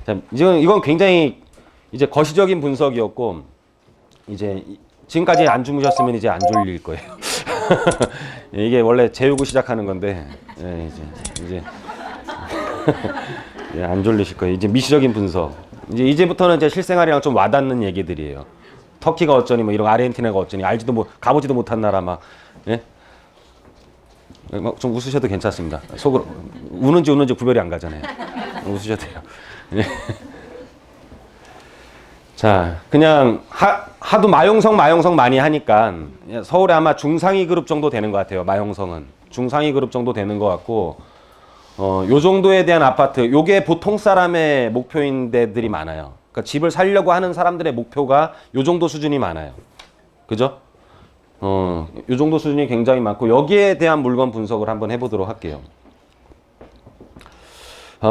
자, 이건 굉장히 이제 거시적인 분석이었고, 이제 지금까지 안 주무셨으면 이제 안 졸릴 거예요. 이게 원래 재우고 시작하는 건데, 예, 이제 예, 안 졸리실 거예요. 이제 미시적인 분석. 이제부터는 이제 실생활이랑 좀 와닿는 얘기들이에요. 터키가 어쩌니, 뭐 이런 아르헨티나가 어쩌니, 알지도 못, 가보지도 못한 나라 막, 예? 좀 웃으셔도 괜찮습니다. 속으로 우는지 구별이 안 가잖아요. 웃으셔도 돼요. 예. 자, 그냥 하도 마용성 많이 하니까 서울에 아마 중상위 그룹 정도 되는 것 같아요. 마용성은 중상위 그룹 정도 되는 것 같고, 요 정도에 대한 아파트, 요게 보통 사람의 목표인 데들이 많아요. 그러니까 집을 살려고 하는 사람들의 목표가 요 정도 수준이 많아요. 그죠? 요 정도 수준이 굉장히 많고, 여기에 대한 물건 분석을 한번 해보도록 할게요.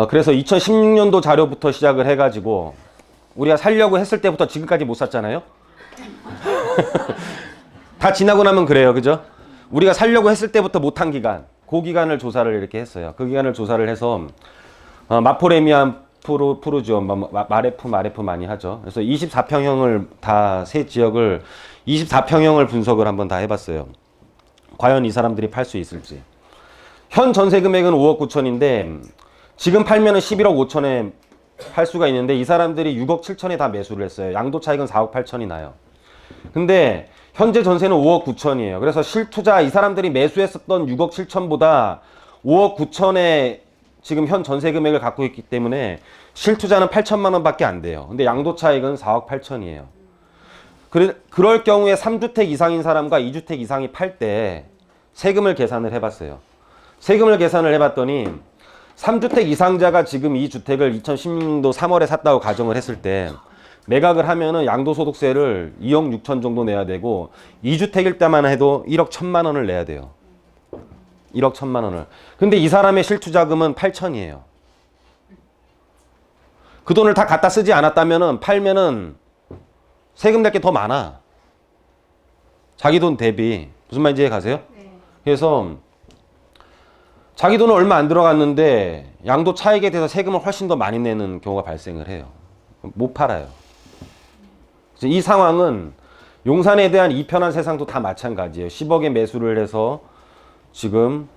그래서 2016년도 자료부터 시작을 해가지고, 우리가 살려고 했을 때부터 지금까지 못 샀잖아요? 다 지나고 나면 그래요. 그죠? 우리가 살려고 했을 때부터 못한 기간, 그 기간을 조사를 이렇게 했어요. 그 기간을 조사를 해서, 마포레미안 푸르죠. 마레프 많이 하죠. 그래서 24평형을 다 세 지역을 24평형을 분석을 한번 다 해봤어요. 과연 이 사람들이 팔 수 있을지. 현 전세 금액은 5억 9천인데 지금 팔면은 11억 5천에 팔 수가 있는데, 이 사람들이 6억 7천에 다 매수를 했어요. 양도 차익은 4억 8천이 나요. 근데 현재 전세는 5억 9천이에요. 그래서 실투자, 이 사람들이 매수했었던 6억 7천보다 5억 9천에 지금 현 전세 금액을 갖고 있기 때문에 실투자는 8천만 원밖에 안 돼요. 근데 양도 차익은 4억 8천이에요. 그럴 경우에 3주택 이상인 사람과 2주택 이상이 팔 때 세금을 계산을 해봤어요. 세금을 계산을 해봤더니 3주택 이상자가 지금 이 주택을 2016년도 3월에 샀다고 가정을 했을 때 매각을 하면은 양도소득세를 2억 6천 정도 내야 되고, 2주택일 때만 해도 1억 1천만 원을 내야 돼요. 1억 1천만 원을. 근데 이 사람의 실투자금은 8천이에요. 그 돈을 다 갖다 쓰지 않았다면은 팔면은 세금 낼 게 더 많아. 자기 돈 대비. 무슨 말인지 가세요? 네. 그래서 자기 돈은 얼마 안 들어갔는데 양도 차익에 대해서 세금을 훨씬 더 많이 내는 경우가 발생을 해요. 못 팔아요. 이 상황은 용산에 대한 이편한 세상도 다 마찬가지예요. 10억에 매수를 해서 지금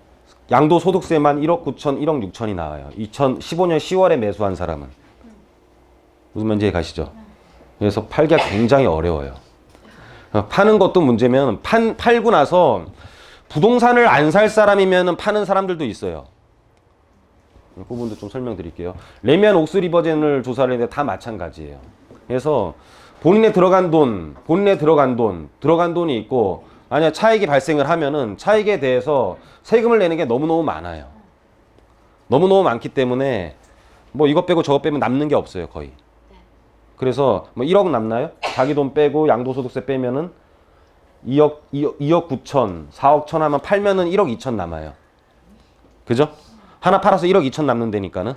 양도소득세만 1억 9천, 1억 6천이 나와요. 2015년 10월에 매수한 사람은. 무슨 말인지 가시죠? 그래서 팔기가 굉장히 어려워요. 파는 것도 문제면 팔고 나서 부동산을 안 살 사람이면 파는 사람들도 있어요. 그 부분도 좀 설명드릴게요. 레미안 옥스리버젠을 조사를 했는데 다 마찬가지예요. 그래서 본인의 들어간 돈이 있고, 만약 차익이 발생을 하면은 차익에 대해서 세금을 내는 게 너무너무 많아요. 너무너무 많기 때문에 뭐 이것 빼고 저것 빼면 남는 게 없어요, 거의. 그래서 뭐 1억 남나요? 자기 돈 빼고 양도소득세 빼면은 2억 9천, 4억 천 하면 팔면은 1억 2천 남아요. 그죠? 하나 팔아서 1억 2천 남는다니까는.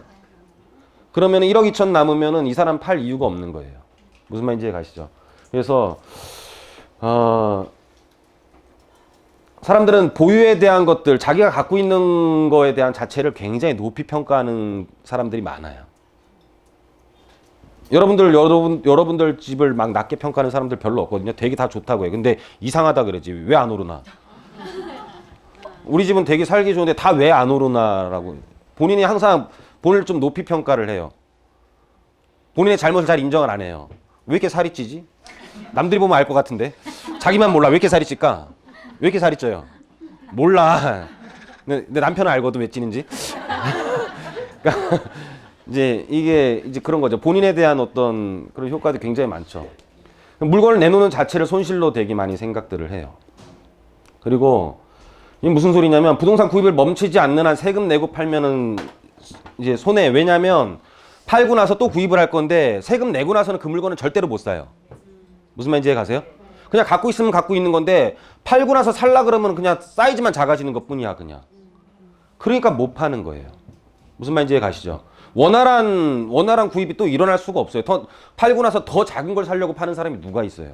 그러면 1억 2천 남으면은 이 사람 팔 이유가 없는 거예요. 무슨 말인지 가시죠? 그래서 사람들은 보유에 대한 것들, 자기가 갖고 있는 거에 대한 자체를 굉장히 높이 평가하는 사람들이 많아요. 여러분들 집을 막 낮게 평가하는 사람들 별로 없거든요. 되게 다 좋다고 해요. 근데 이상하다 그러지. 왜 안 오르나? 우리 집은 되게 살기 좋은데 다 왜 안 오르나라고. 본인이 항상 본인을 좀 높이 평가를 해요. 본인의 잘못을 잘 인정을 안 해요. 왜 이렇게 살이 찌지? 남들이 보면 알 것 같은데. 자기만 몰라. 왜 이렇게 살이 찔까? 왜 이렇게 살이 쪄요? 몰라. 내 남편은 알거든, 왜 찌는지. 그러니까 이게 그런 거죠. 본인에 대한 어떤 그런 효과도 굉장히 많죠. 물건을 내놓는 자체를 손실로 되게 많이 생각들을 해요. 그리고 이게 무슨 소리냐면, 부동산 구입을 멈추지 않는 한 세금 내고 팔면은 이제 손해. 왜냐면 팔고 나서 또 구입을 할 건데 세금 내고 나서는 그 물건은 절대로 못 사요. 무슨 말인지 가세요? 그냥 갖고 있으면 갖고 있는 건데 팔고 나서 살라 그러면 그냥 사이즈만 작아지는 것 뿐이야, 그냥. 그러니까 못 파는 거예요. 무슨 말인지 가시죠? 원활한 구입이 또 일어날 수가 없어요. 팔고 나서 더 작은 걸 사려고 파는 사람이 누가 있어요?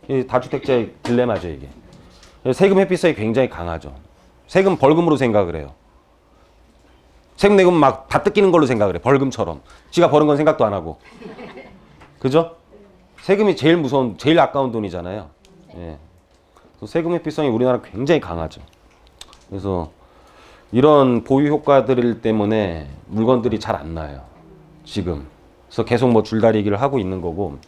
이 다주택자의 딜레마죠, 이게. 세금 회피성이 굉장히 강하죠. 세금 벌금으로 생각을 해요. 세금 내고 막 다 뜯기는 걸로 생각을 해. 벌금처럼. 지가 버는 건 생각도 안 하고. 그죠? 세금이 제일 무서운, 제일 아까운 돈이잖아요. 예. 그래서 세금 회피성이 우리나라 굉장히 강하죠. 그래서 이런 보유 효과들 때문에 물건들이 잘 안 나요. 지금. 그래서 계속 뭐 줄다리기를 하고 있는 거고.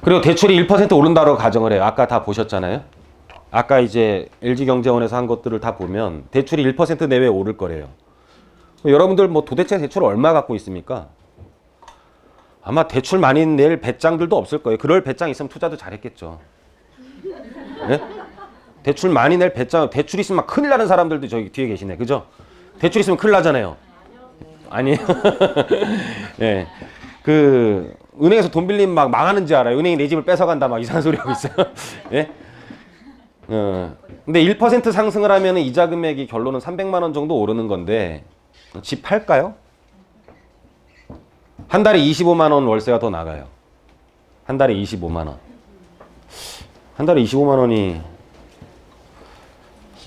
그리고 대출이 1% 오른다고 가정을 해요. 아까 다 보셨잖아요. 아까 이제 LG경제원에서 한 것들을 다 보면 대출이 1% 내외 오를 거래요. 여러분들 뭐 도대체 대출 얼마 갖고 있습니까? 아마 대출 많이 낼 배짱들도 없을 거예요. 그럴 배짱 있으면 투자도 잘했겠죠. 네? 대출 많이 낼 배짱, 대출 있으면 막 큰일 나는 사람들도 저기 뒤에 계시네. 그죠? 대출 있으면 큰일 나잖아요. 아니에요. 네. 그 은행에서 돈 빌리면 막 망하는지 알아요. 은행이 내 집을 뺏어간다 막 이상한 소리 하고 있어요. 예? 근데 1% 상승을 하면 이자 금액이 결론은 300만 원 정도 오르는 건데 집 팔까요? 한 달에 25만 원 월세가 더 나가요. 한 달에 25만 원. 한 달에 25만 원이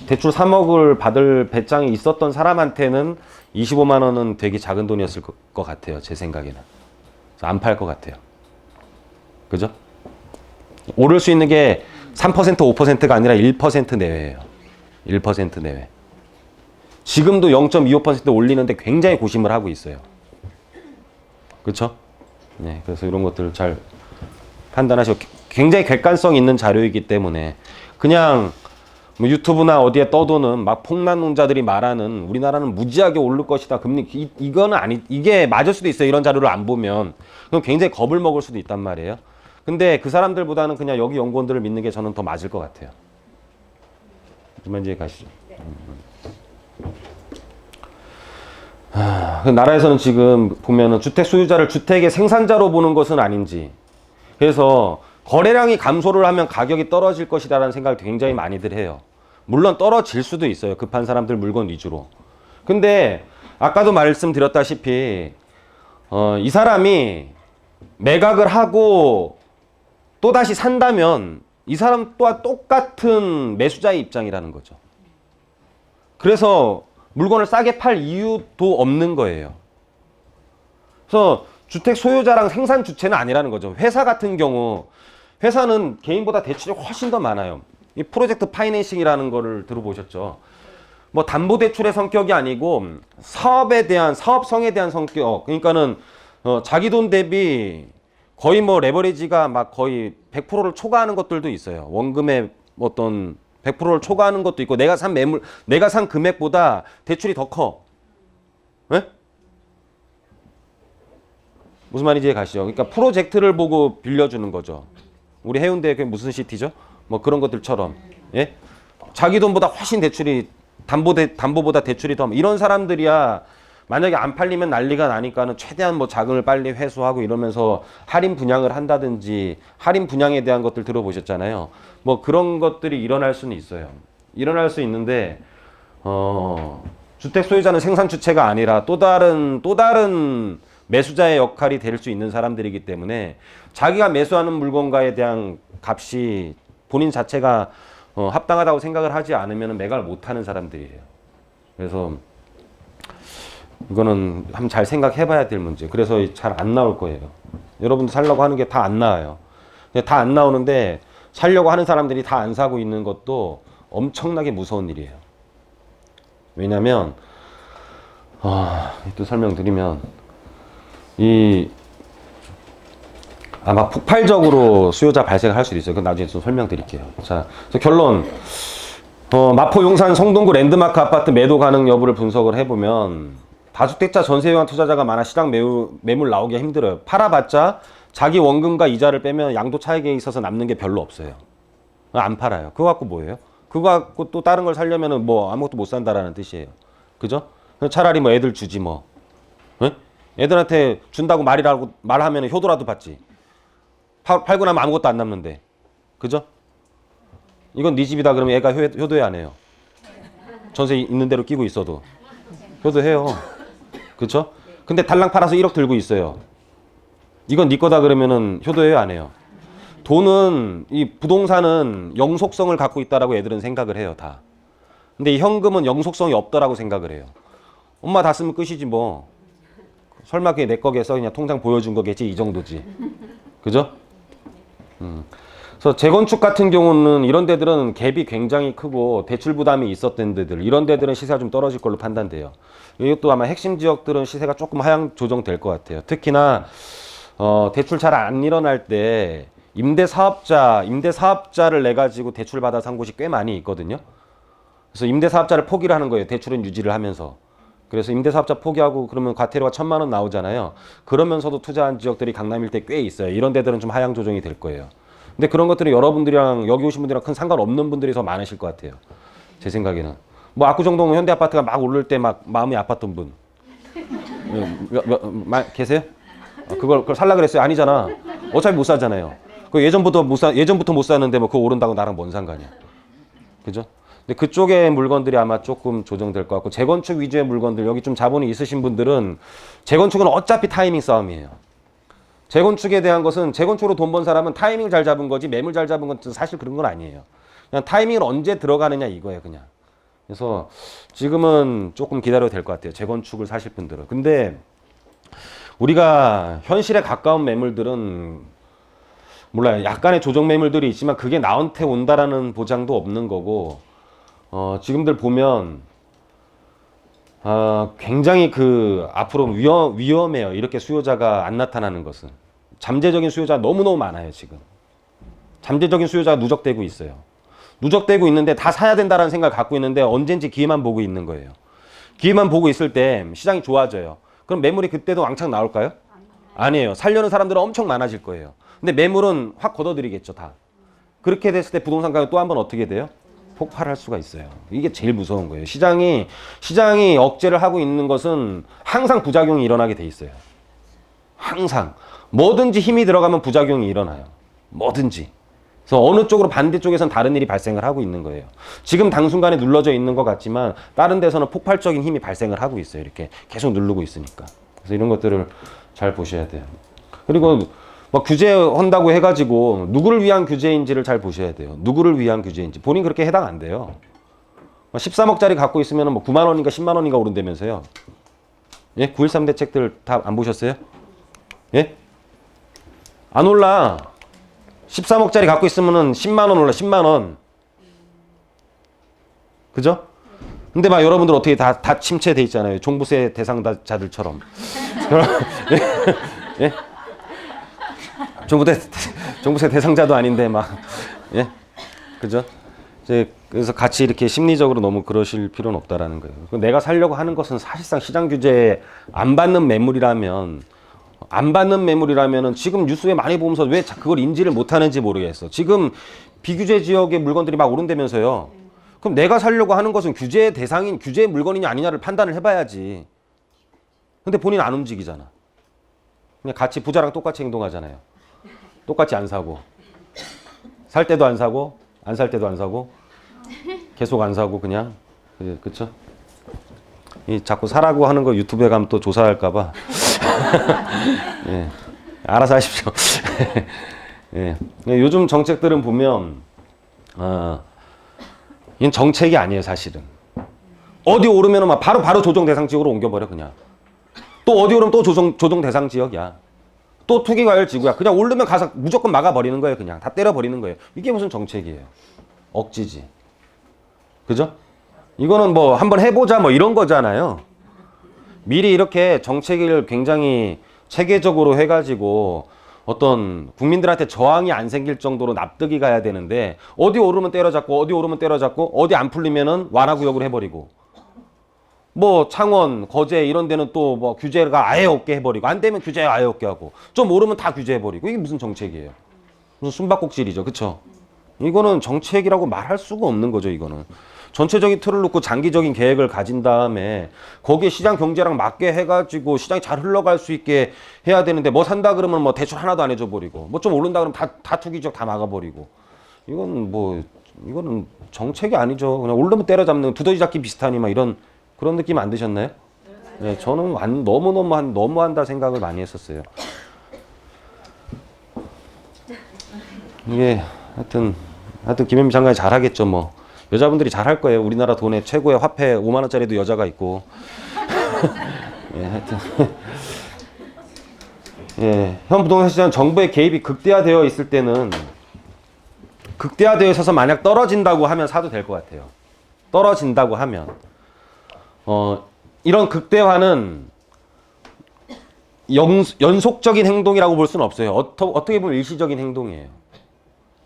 대출 3억을 받을 배짱이 있었던 사람한테는 25만 원은 되게 작은 돈이었을 것 같아요. 제 생각에는. 안 팔 것 같아요. 그죠? 오를 수 있는 게 3%, 5%가 아니라 1% 내외예요. 1% 내외. 지금도 0.25% 올리는데 굉장히 고심을 하고 있어요. 그렇죠? 네, 그래서 이런 것들을 잘 판단하시고 굉장히 객관성 있는 자료이기 때문에 그냥 뭐 유튜브나 어디에 떠도는 막 폭락론자들이 말하는 우리나라는 무지하게 오를 것이다. 금리 이거는 아니 이게 맞을 수도 있어요. 이런 자료를 안 보면 그럼 굉장히 겁을 먹을 수도 있단 말이에요. 근데 그 사람들보다는 그냥 여기 연구원들을 믿는 게 저는 더 맞을 것 같아요. 그만 이제 가시죠. 그 나라에서는 지금 보면은 주택 소유자를 주택의 생산자로 보는 것은 아닌지 그래서 거래량이 감소를 하면 가격이 떨어질 것이다라는 생각을 굉장히 많이들 해요. 물론 떨어질 수도 있어요. 급한 사람들 물건 위주로. 근데 아까도 말씀드렸다시피 이 사람이 매각을 하고 또다시 산다면 이 사람 또한 똑같은 매수자의 입장이라는 거죠. 그래서 물건을 싸게 팔 이유도 없는 거예요. 그래서 주택 소유자랑 생산 주체는 아니라는 거죠. 회사 같은 경우 회사는 개인보다 대출이 훨씬 더 많아요. 이 프로젝트 파이낸싱이라는 거를 들어보셨죠. 뭐 담보대출의 성격이 아니고 사업에 대한 사업성에 대한 성격. 그러니까는 자기 돈 대비 거의 뭐 레버리지가 막 거의 100%를 초과하는 것들도 있어요. 원금의 어떤 100%를 초과하는 것도 있고 내가 산 매물, 내가 산 금액보다 대출이 더 커. 네? 무슨 말인지 가시죠. 그러니까 프로젝트를 보고 빌려주는 거죠. 우리 해운대 그게 무슨 시티죠? 뭐 그런 것들처럼. 예? 자기 돈보다 훨씬 대출이 담보보다 대출이 더 이런 사람들이야. 만약에 안 팔리면 난리가 나니까는 최대한 뭐 자금을 빨리 회수하고 이러면서 할인 분양을 한다든지 할인 분양에 대한 것들 들어보셨잖아요. 뭐 그런 것들이 일어날 수는 있어요. 일어날 수 있는데 주택 소유자는 생산 주체가 아니라 또 다른 매수자의 역할이 될 수 있는 사람들이기 때문에 자기가 매수하는 물건가에 대한 값이 본인 자체가 합당하다고 생각을 하지 않으면 매각을 못하는 사람들이에요. 그래서 이거는 한번 잘 생각해 봐야 될 문제. 그래서 잘 안 나올 거예요. 여러분들 살려고 하는 게 다 안 나와요. 다 안 나오는데 살려고 하는 사람들이 다 안 사고 있는 것도 엄청나게 무서운 일이에요. 왜냐면 또 설명드리면 아마 폭발적으로 수요자 발생을 할 수도 있어요. 그건 나중에 좀 설명드릴게요. 자, 그래서 결론 마포 용산 성동구 랜드마크 아파트 매도 가능 여부를 분석을 해보면 다주택자 전세유한 투자자가 많아 시장 매물 나오기가 힘들어요. 팔아봤자 자기 원금과 이자를 빼면 양도 차익에 있어서 남는 게 별로 없어요. 안 팔아요. 그거 갖고 뭐예요? 그거 갖고 또 다른 걸 살려면은 뭐 아무것도 못 산다라는 뜻이에요. 그죠? 차라리 뭐 애들 주지 뭐. 네? 애들한테 준다고 말하면 효도라도 받지. 팔고 나면 아무것도 안 남는데. 그죠? 이건 네 집이다 그러면 애가 효도해 안 해요. 전세 있는 대로 끼고 있어도. 효도해요. 그쵸? 근데 달랑 팔아서 1억 들고 있어요. 이건 네 거다 그러면은 효도해요 안 해요? 돈은 이 부동산은 영속성을 갖고 있다라고 애들은 생각을 해요 다. 근데 이 현금은 영속성이 없다라고 생각을 해요. 엄마 다 쓰면 끝이지 뭐. 설마 그게 내 거겠어? 그냥 통장 보여준 거겠지 이 정도지. 그죠? 그래서 재건축 같은 경우는 이런 데들은 갭이 굉장히 크고 대출 부담이 있었던 데들 이런 데들은 시세가 좀 떨어질 걸로 판단돼요. 이것도 아마 핵심 지역들은 시세가 조금 하향 조정될 것 같아요. 특히나 대출 잘 안 일어날 때 임대사업자를 내 가지고 대출 받아 산 곳이 꽤 많이 있거든요. 그래서 임대사업자를 포기를 하는 거예요. 대출은 유지를 하면서. 그래서 임대사업자 포기하고 그러면 과태료가 1,000만 원 나오잖아요. 그러면서도 투자한 지역들이 강남 일대 꽤 있어요. 이런 데들은 좀 하향 조정이 될 거예요. 근데 그런 것들은 여러분들이랑 여기 오신 분들이랑 큰 상관없는 분들이 더 많으실 것 같아요. 제 생각에는. 뭐 압구정동 현대아파트가 막 오를 때 막 마음이 아팠던 분. 계세요? 그걸 살라 그랬어요? 아니잖아. 어차피 못 사잖아요. 그 예전부터 못 사는데 뭐 그거 오른다고 나랑 뭔 상관이야. 그죠? 근데 그쪽의 물건들이 아마 조금 조정될 것 같고 재건축 위주의 물건들 여기 좀 자본이 있으신 분들은 재건축은 어차피 타이밍 싸움이에요. 재건축에 대한 것은 재건축으로 돈 번 사람은 타이밍 잘 잡은 거지 매물 잘 잡은 건 사실 그런 건 아니에요. 그냥 타이밍을 언제 들어가느냐 이거예요 그냥. 그래서 지금은 조금 기다려도 될 것 같아요. 재건축을 사실 분들은. 근데 우리가 현실에 가까운 매물들은 몰라요. 약간의 조정 매물들이 있지만 그게 나한테 온다라는 보장도 없는 거고 지금들 보면 굉장히 앞으로 위험해요. 이렇게 수요자가 안 나타나는 것은. 잠재적인 수요자가 너무너무 많아요, 지금. 잠재적인 수요자가 누적되고 있어요. 누적되고 있는데 다 사야 된다라는 생각을 갖고 있는데 언젠지 기회만 보고 있는 거예요. 기회만 보고 있을 때 시장이 좋아져요. 그럼 매물이 그때도 왕창 나올까요? 아니에요. 살려는 사람들은 엄청 많아질 거예요. 근데 매물은 확 걷어들이겠죠, 다. 그렇게 됐을 때 부동산 가격 또 한 번 어떻게 돼요? 폭발할 수가 있어요. 이게 제일 무서운 거예요. 시장이 억제를 하고 있는 것은 항상 부작용이 일어나게 돼 있어요. 항상. 뭐든지 힘이 들어가면 부작용이 일어나요. 뭐든지. 그래서 어느 쪽으로 반대쪽에선 다른 일이 발생을 하고 있는 거예요. 지금 당순간에 눌러져 있는 것 같지만 다른 데서는 폭발적인 힘이 발생을 하고 있어요. 이렇게 계속 누르고 있으니까. 그래서 이런 것들을 잘 보셔야 돼요. 그리고 막 규제한다고 해가지고 누구를 위한 규제인지를 잘 보셔야 돼요. 누구를 위한 규제인지. 본인 그렇게 해당 안 돼요. 13억짜리 갖고 있으면 뭐 9만 원인가 10만 원인가 오른다면서요. 예? 9.13 대책들 다 안 보셨어요? 예? 안 올라. 13억짜리 갖고 있으면은 10만 원 올라. 10만 원. 그죠? 근데 막 여러분들 어떻게 다 침체돼 있잖아요. 종부세 대상자들처럼. 예? 종부세 대상자도 아닌데 막 예, 그죠? 이제 그래서 같이 이렇게 심리적으로 너무 그러실 필요는 없다라는 거예요. 내가 살려고 하는 것은 사실상 시장 규제 안 받는 매물이라면은 지금 뉴스에 많이 보면서 왜 그걸 인지를 못하는지 모르겠어. 지금 비규제 지역의 물건들이 막 오른다면서요. 그럼 내가 살려고 하는 것은 규제 대상인 규제 물건이냐 아니냐를 판단을 해봐야지. 근데 본인 안 움직이잖아. 그냥 같이 부자랑 똑같이 행동하잖아요. 똑같이 안 사고 살 때도 안 사고 안 살 때도 안 사고 계속 안 사고 그냥 그쵸? 이 자꾸 사라고 하는 거 유튜브에 가면 또 조사할까 봐 예, 알아서 하십시오. 예, 요즘 정책들은 보면 이건 정책이 아니에요 사실은. 어디 오르면은 막 바로 조정 대상 지역으로 옮겨버려 그냥. 또 어디 오르면 또 조정 대상 지역이야. 또 투기과열 지구야. 그냥 오르면 가서 무조건 막아버리는 거예요. 그냥 다 때려버리는 거예요. 이게 무슨 정책이에요. 억지지. 그죠? 이거는 뭐 한번 해보자 뭐 이런 거잖아요. 미리 이렇게 정책을 굉장히 체계적으로 해가지고 어떤 국민들한테 저항이 안 생길 정도로 납득이 가야 되는데 어디 오르면 때려잡고 어디 오르면 때려잡고 어디 안 풀리면은 완화구역을 해버리고 뭐 창원, 거제 이런 데는 또 뭐 규제가 아예 없게 해버리고 안 되면 규제 아예 없게 하고 좀 오르면 다 규제해버리고 이게 무슨 정책이에요? 무슨 숨바꼭질이죠. 그쵸? 이거는 정책이라고 말할 수가 없는 거죠. 이거는. 전체적인 틀을 놓고 장기적인 계획을 가진 다음에 거기에 시장 경제랑 맞게 해가지고 시장이 잘 흘러갈 수 있게 해야 되는데 뭐 산다 그러면 뭐 대출 하나도 안 해줘 버리고 뭐 좀 오른다 그러면 다 투기 지역 다 막아버리고 이거는 정책이 아니죠. 그냥 오르면 때려잡는 두더지 잡기 비슷하니 막 이런 그런 느낌 안 드셨나요? 네, 저는 너무한다 생각을 많이 했었어요. 이게 하여튼 김현미 장관이 잘하겠죠 뭐. 여자분들이 잘할 거예요. 우리나라 돈의 최고의 화폐 5만 원짜리도 여자가 있고. 예, 하여튼. 예, 현 부동산 시장 정부의 개입이 극대화되어 있을 때는 극대화되어 있어서 만약 떨어진다고 하면 사도 될 것 같아요. 떨어진다고 하면 이런 극대화는 연속적인 행동이라고 볼 수는 없어요. 어떻게 보면 일시적인 행동이에요.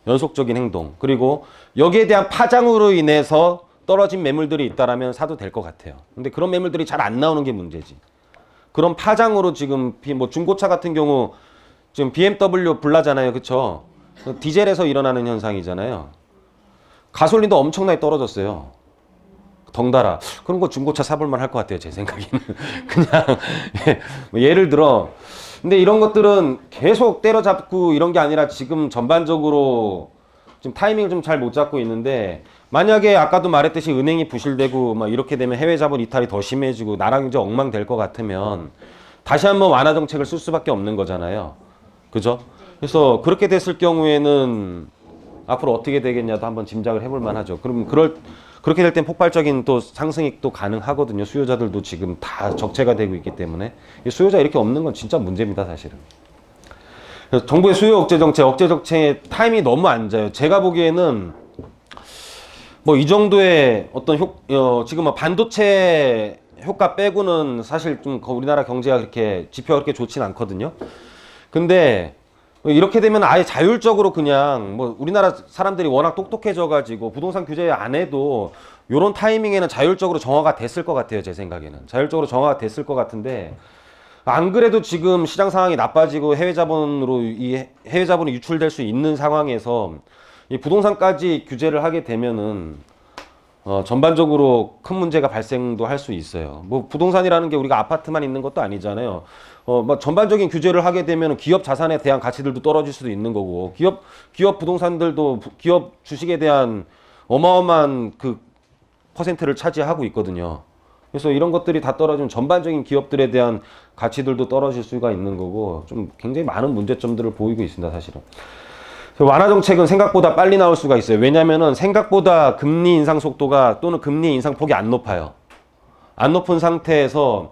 연속적인 행동. 그리고 여기에 대한 파장으로 인해서 떨어진 매물들이 있다라면 사도 될 것 같아요. 근데 그런 매물들이 잘 안 나오는 게 문제지. 그런 파장으로 지금 뭐 중고차 같은 경우 지금 BMW 불나잖아요. 그쵸? 디젤에서 일어나는 현상이잖아요. 가솔린도 엄청나게 떨어졌어요. 덩달아. 그런 거 중고차 사볼만 할 것 같아요. 제 생각에는. 그냥 뭐 예를 들어 근데 이런 것들은 계속 때려잡고 이런 게 아니라 지금 전반적으로 지금 타이밍을 좀 잘 못 잡고 있는데 만약에 아까도 말했듯이 은행이 부실되고 막 이렇게 되면 해외 자본 이탈이 더 심해지고 나라 경제 엉망될 것 같으면 다시 한번 완화 정책을 쓸 수밖에 없는 거잖아요. 그죠? 그래서 그렇게 됐을 경우에는 앞으로 어떻게 되겠냐도 한번 짐작을 해볼 만하죠. 그럼 그렇게 될 땐 폭발적인 또 상승이 또 가능하거든요. 수요자들도 지금 다 적체가 되고 있기 때문에 수요자 이렇게 없는 건 진짜 문제입니다, 사실은. 그래서 정부의 수요 억제 정책의 타임이 너무 안 좋아요. 제가 보기에는 뭐 이 정도의 어떤 지금 뭐 반도체 효과 빼고는 사실 좀 우리나라 경제가 그렇게 지표가 그렇게 좋진 않거든요. 근데 이렇게 되면 아예 자율적으로 그냥 뭐 우리나라 사람들이 워낙 똑똑해져 가지고 부동산 규제 안 해도 요런 타이밍에는 자율적으로 정화가 됐을 것 같아요. 제 생각에는 자율적으로 정화가 됐을 것 같은데 안 그래도 지금 시장 상황이 나빠지고 해외 자본이 유출될 수 있는 상황에서 이 부동산까지 규제를 하게 되면은 전반적으로 큰 문제가 발생도 할 수 있어요. 뭐 부동산이라는 게 우리가 아파트만 있는 것도 아니잖아요. 뭐 전반적인 규제를 하게 되면 기업 자산에 대한 가치들도 떨어질 수도 있는 거고, 기업 부동산들도 기업 주식에 대한 어마어마한 그 퍼센트를 차지하고 있거든요. 그래서 이런 것들이 다 떨어지면 전반적인 기업들에 대한 가치들도 떨어질 수가 있는 거고, 좀 굉장히 많은 문제점들을 보이고 있습니다, 사실은. 완화 정책은 생각보다 빨리 나올 수가 있어요. 왜냐면은 생각보다 금리 인상 속도가 또는 금리 인상폭이 안 높아요. 안 높은 상태에서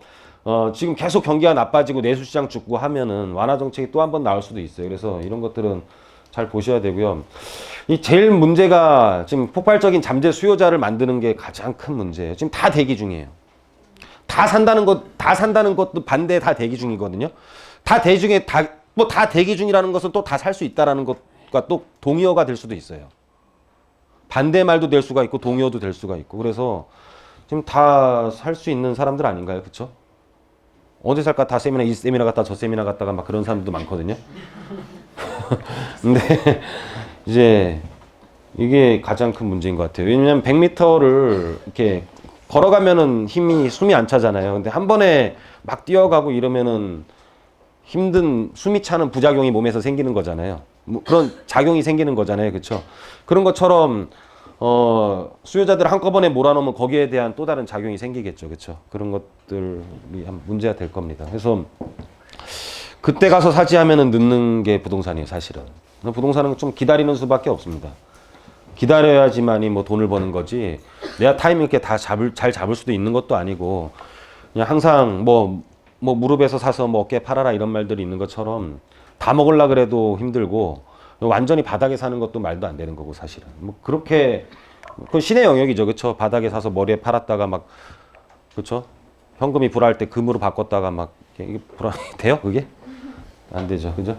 지금 계속 경기가 나빠지고 내수시장 죽고 하면은 완화 정책이 또 한 번 나올 수도 있어요. 그래서 이런 것들은 잘 보셔야 되고요. 이 제일 문제가 지금 폭발적인 잠재 수요자를 만드는 게 가장 큰 문제예요. 지금 다 대기 중이에요. 다 산다는 것도 반대 다 대기 중이거든요. 다 대기 중이라는 것은 또 다 살 수 있다라는 것과 또 동의어가 될 수도 있어요. 반대 말도 될 수가 있고 동의어도 될 수가 있고. 그래서 지금 다 살 수 있는 사람들 아닌가요? 그쵸? 언제 살까? 다 세미나, 이 세미나 갔다 저 세미나 갔다가 막 그런 사람들도 많거든요. 근데 이제 이게 가장 큰 문제인 것 같아요. 왜냐면 100m를 이렇게 걸어가면은 숨이 안 차잖아요. 근데 한 번에 막 뛰어가고 이러면은 숨이 차는 부작용이 몸에서 생기는 거잖아요. 뭐 그런 작용이 생기는 거잖아요. 그렇죠? 그런 것처럼 수요자들 한꺼번에 몰아넣으면 거기에 대한 또 다른 작용이 생기겠죠. 그렇죠? 그런 것들이 문제가 될 겁니다. 그래서 그때 가서 사지 하면은 늦는 게 부동산이에요, 사실은. 부동산은 좀 기다리는 수밖에 없습니다. 기다려야지만이 뭐 돈을 버는 거지. 내가 타이밍 있게 잘 잡을 수도 있는 것도 아니고, 그냥 항상 뭐 무릎에서 사서 뭐 어깨 팔아라 이런 말들이 있는 것처럼 다 먹으려 그래도 힘들고, 완전히 바닥에 사는 것도 말도 안 되는 거고, 사실은. 뭐 그렇게 그건 신의 영역이죠. 그렇죠? 바닥에 사서 머리에 팔았다가 막, 그렇죠? 현금이 불화할 때 금으로 바꿨다가 막 이게 불화 돼요? 그게? 안 되죠. 그죠?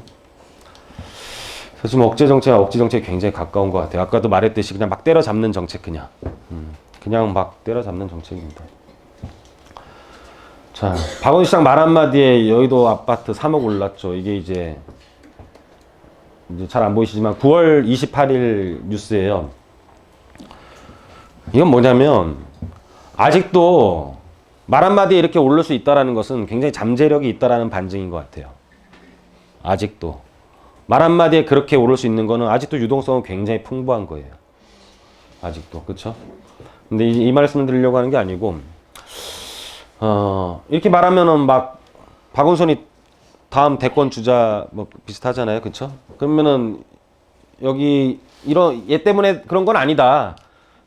그래서 좀 억지 정책이 굉장히 가까운 것 같아요. 아까도 말했듯이 그냥 막 때려잡는 정책 그냥 막 때려잡는 정책입니다. 자, 박원시장 말 한마디에 여의도 아파트 3억 올랐죠. 이게 이제 잘 안 보이시지만 9월 28일 뉴스예요. 이건 뭐냐면 아직도 말 한마디에 이렇게 오를 수 있다는 것은 굉장히 잠재력이 있다는 반증인 것 같아요. 아직도. 말 한마디에 그렇게 오를 수 있는 거는 아직도 유동성은 굉장히 풍부한 거예요. 아직도. 그쵸? 근데 이 말씀을 드리려고 하는 게 아니고, 이렇게 말하면은 막 박원순이 다음 대권 주자 뭐 비슷하잖아요. 그쵸? 그러면은 여기 얘 때문에 그런 건 아니다.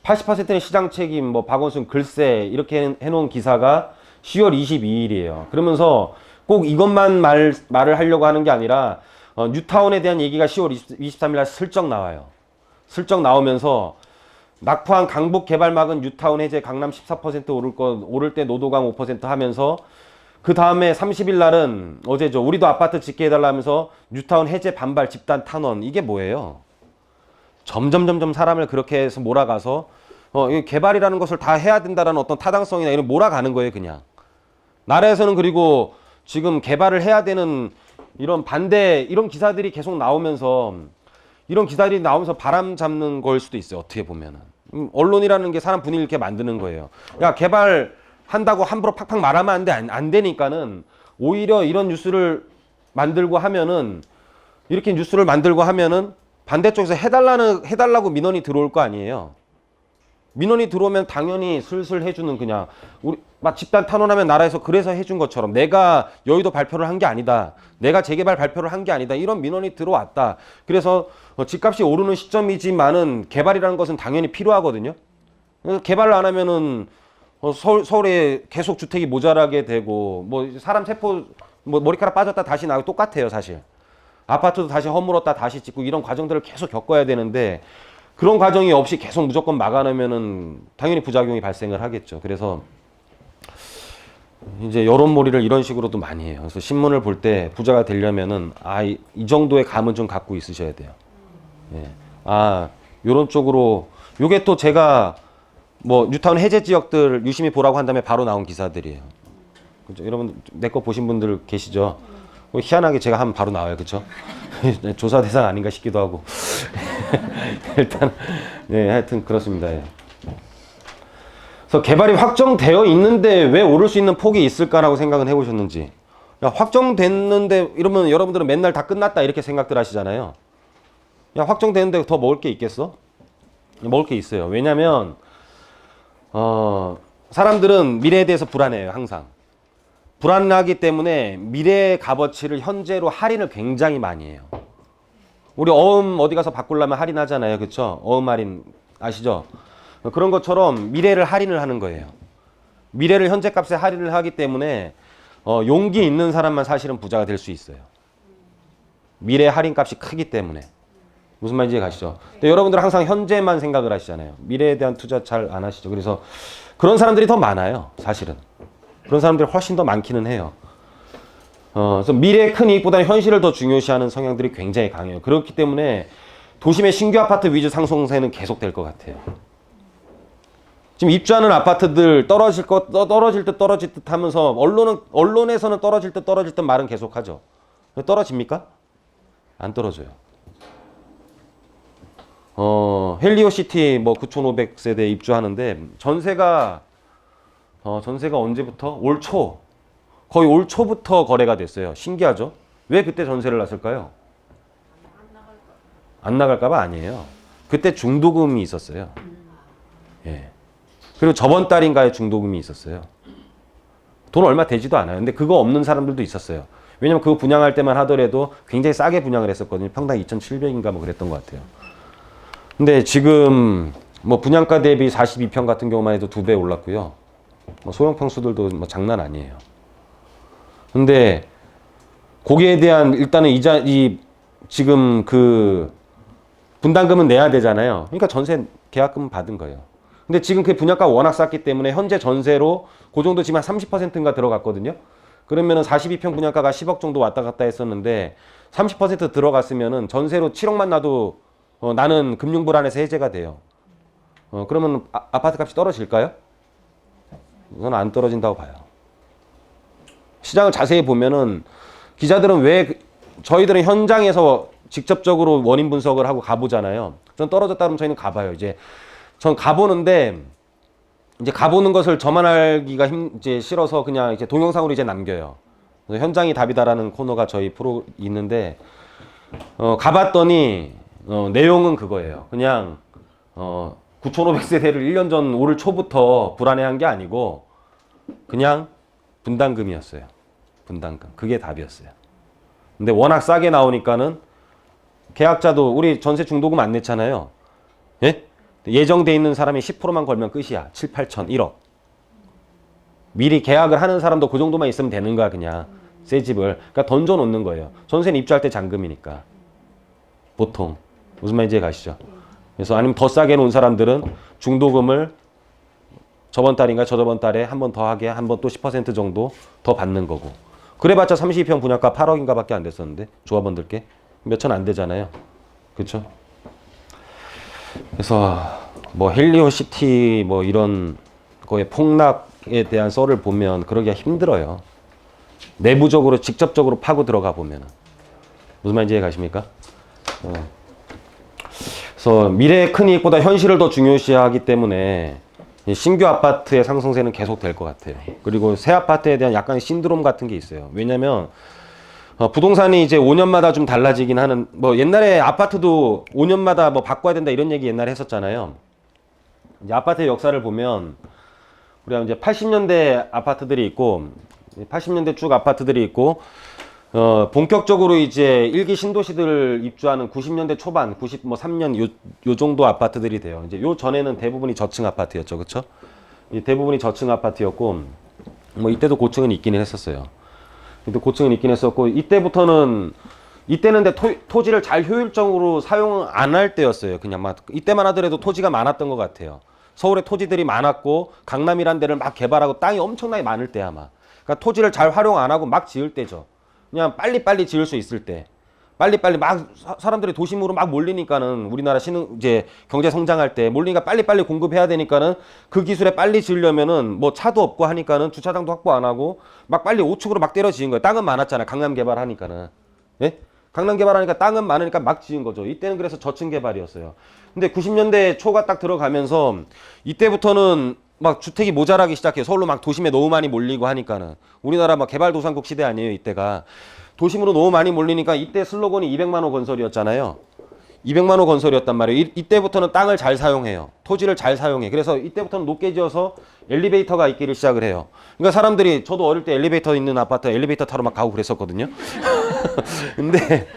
80%는 시장 책임, 뭐 박원순 글쎄 이렇게 해놓은 기사가 10월 22일이에요. 그러면서 꼭 이것만 말을 하려고 하는 게 아니라 뉴타운에 대한 얘기가 10월 23일 날 슬쩍 나와요. 슬쩍 나오면서 낙포항 강북 개발막은 뉴타운 해제 강남 14% 오를 때 노도강 5% 하면서 그 다음에 30일 날은 어제죠. 우리도 아파트 짓게 해달라 하면서 뉴타운 해제 반발 집단 탄원. 이게 뭐예요? 점점 사람을 그렇게 해서 몰아가서 개발이라는 것을 다 해야 된다라는 어떤 타당성이나 이런 몰아가는 거예요, 그냥. 나라에서는 그리고 지금 개발을 해야 되는 이런 반대 이런 기사들이 계속 나오면서 이런 기사들이 나오면서 바람 잡는 걸 수도 있어요. 어떻게 보면은. 언론이라는 게 사람 분위기를 이렇게 만드는 거예요. 야, 개발한다고 함부로 팍팍 말하면 안 돼. 안 되니까는 오히려 이런 뉴스를 만들고 하면은 이렇게 뉴스를 만들고 하면은 반대쪽에서 해달라고 민원이 들어올 거 아니에요. 민원이 들어오면 당연히 슬슬 해주는 그냥 우리 막 집단 탄원하면 나라에서 그래서 해준 것처럼 내가 여의도 발표를 한 게 아니다. 내가 재개발 발표를 한 게 아니다. 이런 민원이 들어왔다. 그래서 집값이 오르는 시점이지만은 개발이라는 것은 당연히 필요하거든요. 그래서 개발을 안 하면은 서울에 계속 주택이 모자라게 되고 뭐 사람 세포 뭐 머리카락 빠졌다 다시 나고 똑같아요, 사실. 아파트도 다시 허물었다 다시 짓고 이런 과정들을 계속 겪어야 되는데 그런 과정이 없이 계속 무조건 막아내면은 당연히 부작용이 발생을 하겠죠. 그래서 이제 여론몰이를 이런 식으로도 많이 해요. 그래서 신문을 볼 때 부자가 되려면은 이 정도의 감은 좀 갖고 있으셔야 돼요. 예. 요런 쪽으로 요게 또 제가 뭐 뉴타운 해제 지역들 유심히 보라고 한 다음에 바로 나온 기사들이에요. 그죠? 여러분 내 거 보신 분들 계시죠? 희한하게 제가 하면 바로 나와요. 그렇죠? 조사 대상 아닌가 싶기도 하고. 일단 네, 하여튼 그렇습니다. 예. 그래서 개발이 확정되어 있는데 왜 오를 수 있는 폭이 있을까라고 생각은 해보셨는지. 야, 확정됐는데 이러면 여러분들은 맨날 다 끝났다 이렇게 생각들 하시잖아요. 야, 확정되는데 더 먹을 게 있겠어? 먹을 게 있어요. 왜냐면 사람들은 미래에 대해서 불안해요. 항상. 불안하기 때문에 미래의 값어치를 현재로 할인을 굉장히 많이 해요. 우리 어음 어디 가서 바꾸려면 할인하잖아요. 그렇죠? 어음 할인 아시죠? 그런 것처럼 미래를 할인을 하는 거예요. 미래를 현재 값에 할인을 하기 때문에 용기 있는 사람만 사실은 부자가 될 수 있어요. 미래 할인 값이 크기 때문에. 무슨 말인지 가시죠? 근데 여러분들은 항상 현재만 생각을 하시잖아요. 미래에 대한 투자 잘 안 하시죠. 그래서 그런 사람들이 더 많아요. 사실은. 그런 사람들이 훨씬 더 많기는 해요. 그래서 미래의 큰 이익보다는 현실을 더 중요시하는 성향들이 굉장히 강해요. 그렇기 때문에 도심의 신규 아파트 위주 상승세는 계속될 것 같아요. 지금 입주하는 아파트들 떨어질 듯 하면서 언론에서는 떨어질 듯 말은 계속하죠. 떨어집니까? 안 떨어져요. 헬리오시티 뭐 9,500세대 입주하는데 전세가 언제부터? 거의 올 초부터 거래가 됐어요. 신기하죠? 왜 그때 전세를 놨을까요? 안 나갈까봐 아니에요. 그때 중도금이 있었어요. 예. 그리고 저번 달인가에 중도금이 있었어요. 돈 얼마 되지도 않아요. 근데 그거 없는 사람들도 있었어요. 왜냐면 그거 분양할 때만 하더라도 굉장히 싸게 분양을 했었거든요. 평당 2,700인가 뭐 그랬던 것 같아요. 근데 지금 뭐 분양가 대비 42평 같은 경우만 해도 2배 올랐고요. 뭐 소형 평수들도 뭐 장난 아니에요. 근데 거기에 대한 일단은 지금 그 분담금은 내야 되잖아요. 그러니까 전세 계약금 받은 거예요. 근데 지금 그 분양가 워낙 쌌기 때문에 현재 전세로 그 정도 지금 한 30%인가 들어갔거든요. 그러면은 42평 분양가가 10억 정도 왔다 갔다 했었는데 30% 들어갔으면은 전세로 7억만 나도 나는 금융 불안에서 해제가 돼요. 그러면 아파트 값이 떨어질까요? 저는 안 떨어진다고 봐요. 시장을 자세히 보면은 기자들은 저희들은 현장에서 직접적으로 원인 분석을 하고 가보잖아요. 전 떨어졌다 그러면 저희는 가봐요. 전 가보는데 이제 가보는 것을 저만 알기가 이제 싫어서 그냥 이제 동영상으로 이제 남겨요. 현장이 답이다라는 코너가 저희 프로 있는데 가봤더니 내용은 그거예요. 그냥 9,500세대를 1년 전 올 초부터 불안해한 게 아니고 그냥 분담금이었어요. 분담금. 그게 답이었어요. 근데 워낙 싸게 나오니까는 계약자도 우리 전세 중도금 안 냈잖아요. 예? 예정돼 있는 사람이 10%만 걸면 끝이야. 7, 8천, 1억. 미리 계약을 하는 사람도 그 정도만 있으면 되는 거야, 그냥. 새 집을. 그러니까 던져 놓는 거예요. 전세는 입주할 때 잔금이니까. 보통. 무슨 말인지 가시죠? 그래서 아니면 더 싸게 놓은 사람들은 중도금을 저번 달인가 저저번 달에 한 번 더 하게 한 번 또 10% 정도 더 받는 거고. 그래봤자 32평 분양가 8억인가 밖에 안 됐었는데 조합원들께 몇 천 안 되잖아요. 그렇죠? 그래서 뭐 헬리오시티 뭐 이런 거에 폭락에 대한 썰을 보면 그러기가 힘들어요. 내부적으로 직접적으로 파고 들어가 보면 무슨 말인지 이해 가십니까? 그래서 미래의 큰 이익보다 현실을 더 중요시하기 때문에 신규 아파트의 상승세는 계속 될 것 같아요. 그리고 새 아파트에 대한 약간의 신드롬 같은 게 있어요. 왜냐면 부동산이 이제 5년마다 좀 달라지긴 하는, 뭐 옛날에 아파트도 5년마다 뭐 바꿔야 된다 이런 얘기 옛날에 했었잖아요. 이제 아파트의 역사를 보면 우리가 이제 80년대 아파트들이 있고 80년대 쭉 아파트들이 있고 본격적으로 이제 일기 신도시들 입주하는 90년대 초반, 93년 요 정도 아파트들이 돼요. 이제 요 전에는 대부분이 저층 아파트였죠, 그렇죠? 대부분이 저층 아파트였고, 뭐 이때도 고층은 있기는 했었어요. 근데 고층은 있긴 했었고, 이때는 근데 토지를 잘 효율적으로 사용 안 할 때였어요. 그냥 막 이때만 하더라도 토지가 많았던 것 같아요. 서울에 토지들이 많았고 강남이란 데를 막 개발하고 땅이 엄청나게 많을 때 아마. 그러니까 토지를 잘 활용 안 하고 막 지을 때죠. 그냥 빨리빨리 지을 수 있을 때. 빨리빨리 막 사람들이 도심으로 막 몰리니까는 우리나라 이제 경제 성장할 때 몰리니까 빨리빨리 공급해야 되니까는 그 기술에 빨리 지으려면은 뭐 차도 없고 하니까는 주차장도 확보 안 하고 막 빨리 5층으로 막 때려 지은 거예요. 땅은 많았잖아요. 강남 개발하니까는. 예? 강남 개발하니까 땅은 많으니까 막 지은 거죠. 이때는 그래서 저층 개발이었어요. 근데 90년대 초가 딱 들어가면서 이때부터는 막 주택이 모자라기 시작해요. 서울로 막 도심에 너무 많이 몰리고 하니까는. 우리나라 막 개발도상국 시대 아니에요, 이때가. 도심으로 너무 많이 몰리니까 이때 슬로건이 200만 호 건설이었잖아요. 200만 호 건설이었단 말이에요. 이때부터는 땅을 잘 사용해요. 토지를 잘 사용해. 그래서 이때부터는 높게 지어서 엘리베이터가 있기를 시작을 해요. 그러니까 사람들이, 저도 어릴 때 엘리베이터 있는 아파트 엘리베이터 타러 막 가고 그랬었거든요. 근데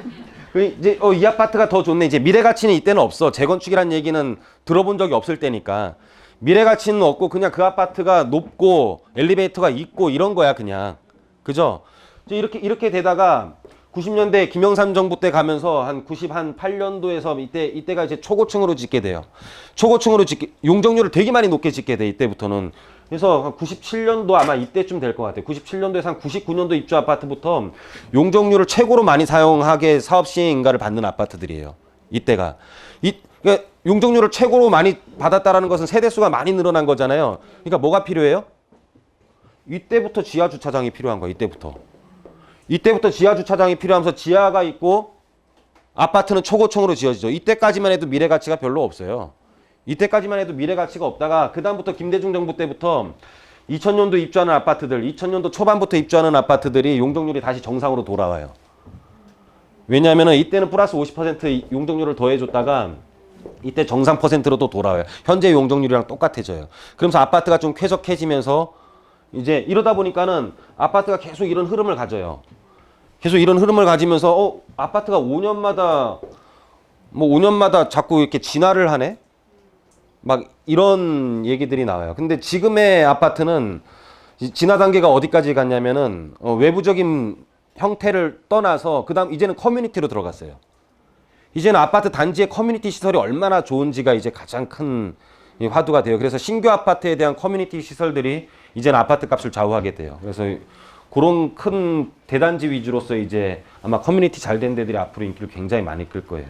이제 이 아파트가 더 좋네. 이제 미래 가치는 이때는 없어. 재건축이란 얘기는 들어본 적이 없을 때니까. 미래 가치는 없고 그냥 그 아파트가 높고 엘리베이터가 있고 이런 거야, 그냥. 그죠? 이렇게 되다가 90년대 김영삼 정부 때 가면서 한 98년도에서 이때가 이제 초고층으로 짓게 돼요. 용적률을 되게 많이 높게 짓게 돼, 이때부터는. 그래서 97년도 아마 이때쯤 될 것 같아요. 97년도에서 한 99년도 입주 아파트부터 용적률을 최고로 많이 사용하게 사업 시행 인가를 받는 아파트들이에요. 이때가. 그러니까 용적률을 최고로 많이 받았다라는 것은 세대수가 많이 늘어난 거잖아요. 그러니까 뭐가 필요해요? 이때부터 지하 주차장이 필요한 거예요. 이때부터 지하 주차장이 필요하면서 지하가 있고 아파트는 초고층으로 지어지죠. 이때까지만 해도 미래 가치가 별로 없어요. 이때까지만 해도 미래 가치가 없다가 그다음부터 김대중 정부 때부터 2000년도 입주하는 아파트들, 2000년도 초반부터 입주하는 아파트들이 용적률이 다시 정상으로 돌아와요. 왜냐하면 이때는 플러스 50% 용적률을 더해줬다가 이때 정상 퍼센트로 또 돌아와요. 현재 용적률이랑 똑같아져요. 그러면서 아파트가 좀 쾌적해지면서 이제 이러다 보니까는 아파트가 계속 이런 흐름을 가져요. 계속 이런 흐름을 가지면서 아파트가 5년마다 자꾸 이렇게 진화를 하네? 막 이런 얘기들이 나와요. 근데 지금의 아파트는 진화 단계가 어디까지 갔냐면은 외부적인 형태를 떠나서 그다음 이제는 커뮤니티로 들어갔어요. 이제는 아파트 단지의 커뮤니티 시설이 얼마나 좋은지가 이제 가장 큰 화두가 돼요. 그래서 신규 아파트에 대한 커뮤니티 시설들이 이제는 아파트 값을 좌우하게 돼요. 그래서 그런 큰 대단지 위주로서 이제 아마 커뮤니티 잘 된 데들이 앞으로 인기를 굉장히 많이 끌 거예요.